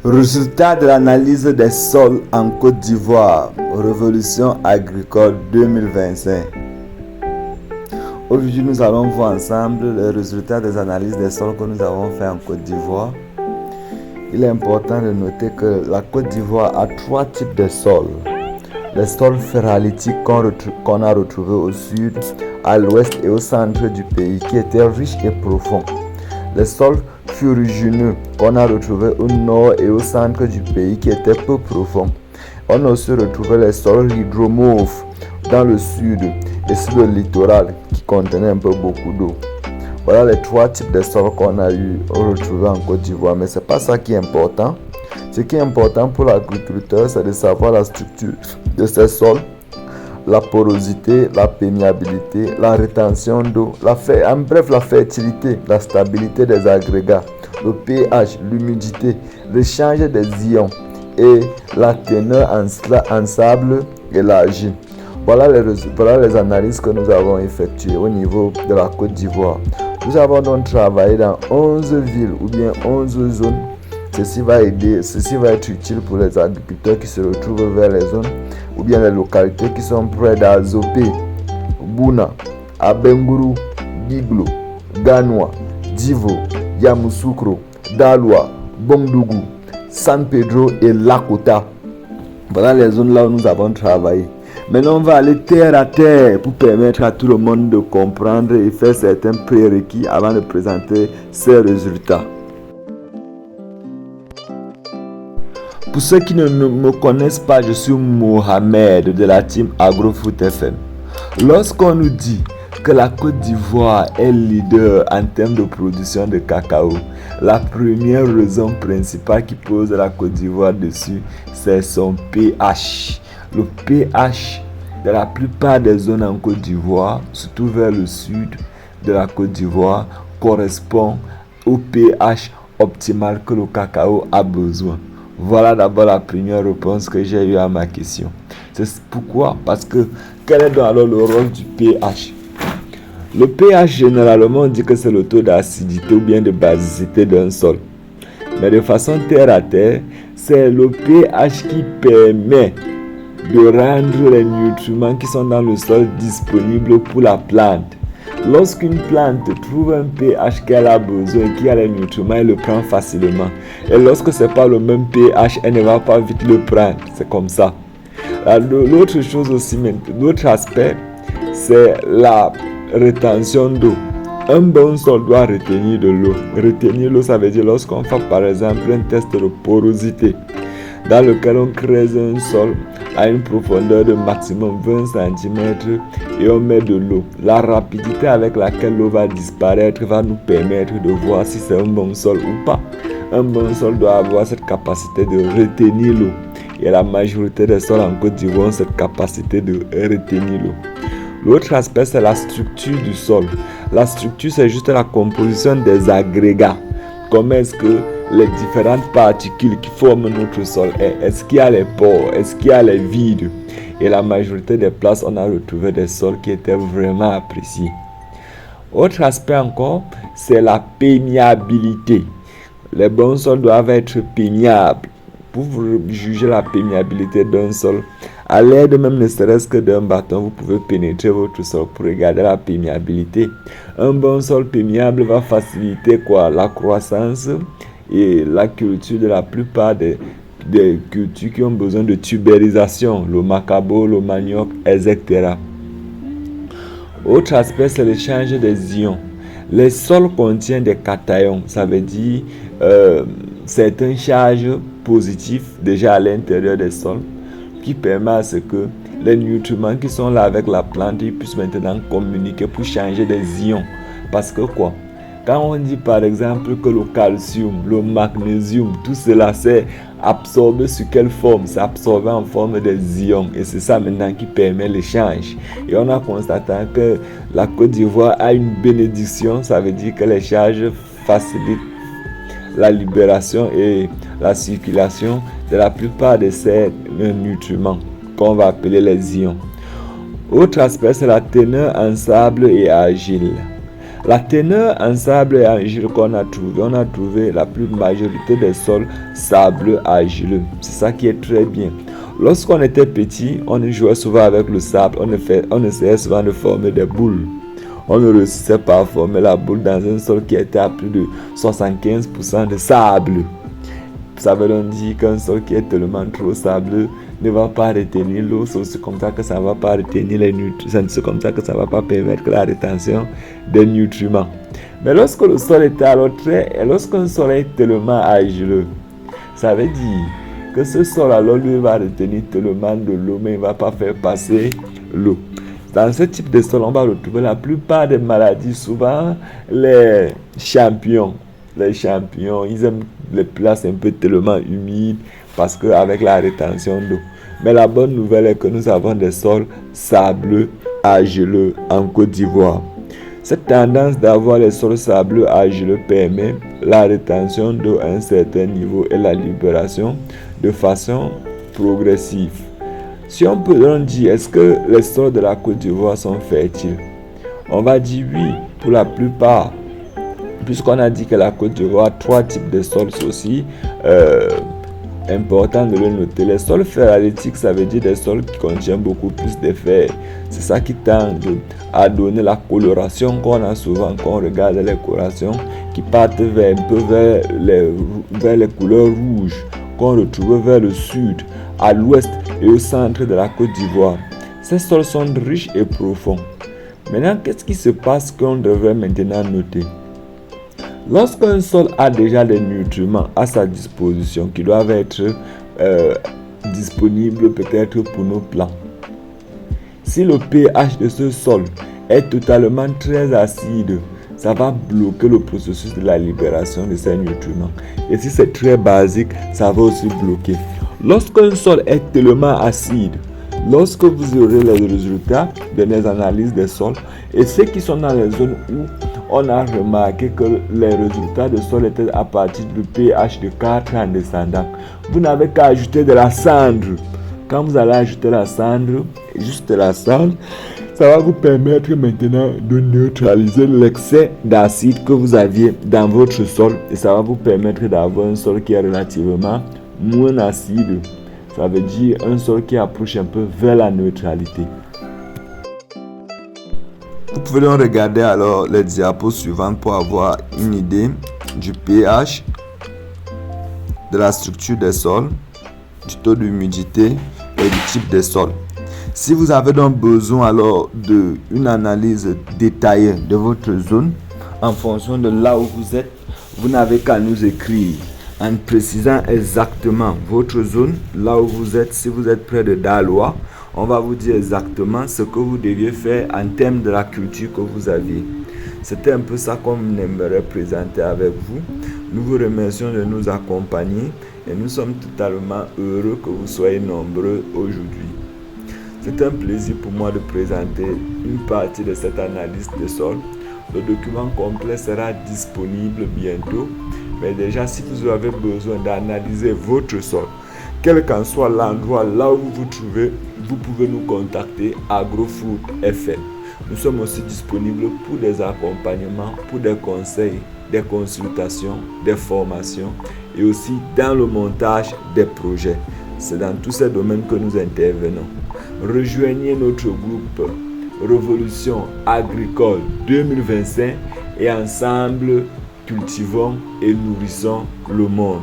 Résultat de l'analyse des sols en Côte d'Ivoire, Révolution agricole 2025. Aujourd'hui, nous allons voir ensemble les résultats des analyses des sols que nous avons fait en Côte d'Ivoire. Il est important de noter que la Côte d'Ivoire a trois types de sols. Les sols ferralitiques qu'on a retrouvés au sud, à l'ouest et au centre du pays, qui étaient riches et profonds. Les sols ferrugineux qu'on a retrouvés au nord et au centre du pays, qui étaient peu profonds. On a aussi retrouvé les sols hydromorphes dans le sud et sur le littoral, qui contenaient un peu beaucoup d'eau. Voilà les trois types de sols qu'on a retrouvés en Côte d'Ivoire. Mais ce n'est pas ça qui est important. Ce qui est important pour l'agriculteur, c'est de savoir la structure de ces sols, la porosité, la perméabilité, la rétention d'eau, la fertilité, la stabilité des agrégats, le pH, l'humidité, l'échange des ions et la teneur en sable et l'argile. Voilà les analyses que nous avons effectuées au niveau de la Côte d'Ivoire. Nous avons donc travaillé dans 11 villes ou bien 11 zones. Ceci va être utile pour les agriculteurs qui se retrouvent vers les zones ou bien les localités qui sont près d'Azopé, Bouna, Abengourou, Biglo, Ganoua, Divo, Yamoussoukro, Daloa, Bongdougou, San Pedro et Lakota. Voilà les zones là où nous avons travaillé. Maintenant, on va aller terre à terre pour permettre à tout le monde de comprendre et faire certains prérequis avant de présenter ces résultats. Pour ceux qui ne me connaissent pas, je suis Mohamed de la team AgroFoot FM. Lorsqu'on nous dit que la Côte d'Ivoire est leader en termes de production de cacao, la première raison principale qui pose la Côte d'Ivoire dessus, c'est son pH. Le pH de la plupart des zones en Côte d'Ivoire, surtout vers le sud de la Côte d'Ivoire, correspond au pH optimal que le cacao a besoin. Voilà d'abord la première réponse que j'ai eue à ma question. C'est pourquoi? Parce que quel est donc alors le rôle du pH? Le pH, généralement, on dit que c'est le taux d'acidité ou bien de basicité d'un sol. Mais de façon terre à terre, c'est le pH qui permet de rendre les nutriments qui sont dans le sol disponibles pour la plante. Lorsqu'une plante trouve un pH qu'elle a besoin, qui a les nutriments, elle le prend facilement. Et lorsque ce n'est pas le même pH, elle ne va pas vite le prendre. C'est comme ça. L'autre chose aussi, l'autre aspect, c'est la rétention d'eau. Un bon sol doit retenir de l'eau. Retenir l'eau, ça veut dire lorsqu'on fait par exemple un test de porosité, dans lequel on creuse un sol à une profondeur de maximum 20 cm et on met de l'eau. La rapidité avec laquelle l'eau va disparaître va nous permettre de voir si c'est un bon sol ou pas. Un bon sol doit avoir cette capacité de retenir l'eau. Et la majorité des sols en Côte d'Ivoire ont cette capacité de retenir l'eau. L'autre aspect, c'est la structure du sol. La structure, c'est juste la composition des agrégats. Comment est-ce que les différentes particules qui forment notre sol, est-ce qu'il y a les pores, est-ce qu'il y a les vides? Et la majorité des places, on a retrouvé des sols qui étaient vraiment appréciés. Autre aspect encore, c'est la perméabilité. Les bons sols doivent être perméables. Pour juger la perméabilité d'un sol, à l'aide même ne serait-ce que d'un bâton, vous pouvez pénétrer votre sol pour regarder la perméabilité. Un bon sol perméable va faciliter la croissance et la culture de la plupart des cultures qui ont besoin de tubérisation, le macabo, le manioc, etc. Autre aspect, c'est l'échange des ions. Les sols contiennent des cations, ça veut dire certaines charges positives déjà à l'intérieur des sols qui permet à ce que les nutriments qui sont là avec la plante ils puissent maintenant communiquer pour changer des ions. Parce que quand on dit par exemple que le calcium, le magnésium, tout cela c'est absorbé sur quelle forme? C'est absorbé en forme des ions et c'est ça maintenant qui permet l'échange. Et on a constaté que la Côte d'Ivoire a une bénédiction, ça veut dire que les charges facilitent la libération et la circulation de la plupart de ces nutriments qu'on va appeler les ions. Autre aspect, c'est la teneur en sable et argile. La teneur en sable et argile qu'on a trouvé, on a trouvé la plus majorité des sols sableux argileux. C'est ça qui est très bien. Lorsqu'on était petit, on jouait souvent avec le sable, on essayait souvent de former des boules. On ne réussissait pas à former la boule dans un sol qui était à plus de 75% de sable. Ça veut donc dire qu'un sol qui est tellement trop sableux ne va pas retenir l'eau. C'est comme ça que ça ne va pas retenir les nutriments. C'est comme ça que ça ne va pas permettre la rétention des nutriments. Mais lorsque le sol est alors lorsqu'un sol est tellement argileux, ça veut dire que ce sol alors lui va retenir tellement de l'eau, mais il ne va pas faire passer l'eau. Dans ce type de sol, on va retrouver la plupart des maladies. Souvent, les champignons, ils aiment les places un peu tellement humides parce qu'avec la rétention d'eau. Mais la bonne nouvelle est que nous avons des sols sableux, argileux en Côte d'Ivoire. Cette tendance d'avoir les sols sableux, argileux permet la rétention d'eau à un certain niveau et la libération de façon progressive. Si on peut donc dire, est-ce que les sols de la Côte d'Ivoire sont fertiles? On va dire oui, pour la plupart. Puisqu'on a dit que la Côte d'Ivoire a 3 types de sols, c'est aussi important de le noter. Les sols ferritiques, ça veut dire des sols qui contiennent beaucoup plus de fer. C'est ça qui tend à donner la coloration qu'on a souvent quand on regarde les colorations qui partent un peu vers les couleurs rouges qu'on retrouve vers le sud, à l'ouest et au centre de la Côte d'Ivoire. Ces sols sont riches et profonds. Maintenant, qu'est-ce qui se passe qu'on devrait maintenant noter? Lorsqu'un sol a déjà des nutriments à sa disposition qui doivent être disponibles peut-être pour nos plants, si le pH de ce sol est totalement très acide, ça va bloquer le processus de la libération de ces nutriments. Et si c'est très basique, ça va aussi bloquer. Lorsqu'un sol est tellement acide, lorsque vous aurez les résultats des analyses des sols, et ceux qui sont dans les zones où on a remarqué que les résultats de sol étaient à partir du pH de 4 en descendant, vous n'avez qu'à ajouter de la cendre. Quand vous allez ajouter la cendre, juste la cendre, ça va vous permettre maintenant de neutraliser l'excès d'acide que vous aviez dans votre sol et ça va vous permettre d'avoir un sol qui est relativement moins acide. Ça veut dire un sol qui approche un peu vers la neutralité. Vous pouvez donc regarder alors les diapos suivantes pour avoir une idée du pH, de la structure des sols, du taux d'humidité et du type des sols. Si vous avez donc besoin alors d'une analyse détaillée de votre zone en fonction de là où vous êtes, vous n'avez qu'à nous écrire en précisant exactement votre zone, là où vous êtes. Si vous êtes près de Daloa, on va vous dire exactement ce que vous deviez faire en termes de la culture que vous aviez. C'était un peu ça qu'on aimerait présenter avec vous. Nous vous remercions de nous accompagner et nous sommes totalement heureux que vous soyez nombreux aujourd'hui. C'est un plaisir pour moi de présenter une partie de cette analyse de sol. Le document complet sera disponible bientôt. Mais déjà, si vous avez besoin d'analyser votre sol, quel qu'en soit l'endroit là où vous vous trouvez, vous pouvez nous contacter AgroFood FM. Nous sommes aussi disponibles pour des accompagnements, pour des conseils, des consultations, des formations et aussi dans le montage des projets. C'est dans tous ces domaines que nous intervenons. Rejoignez notre groupe Révolution Agricole 2025 et ensemble cultivons et nourrissons le monde.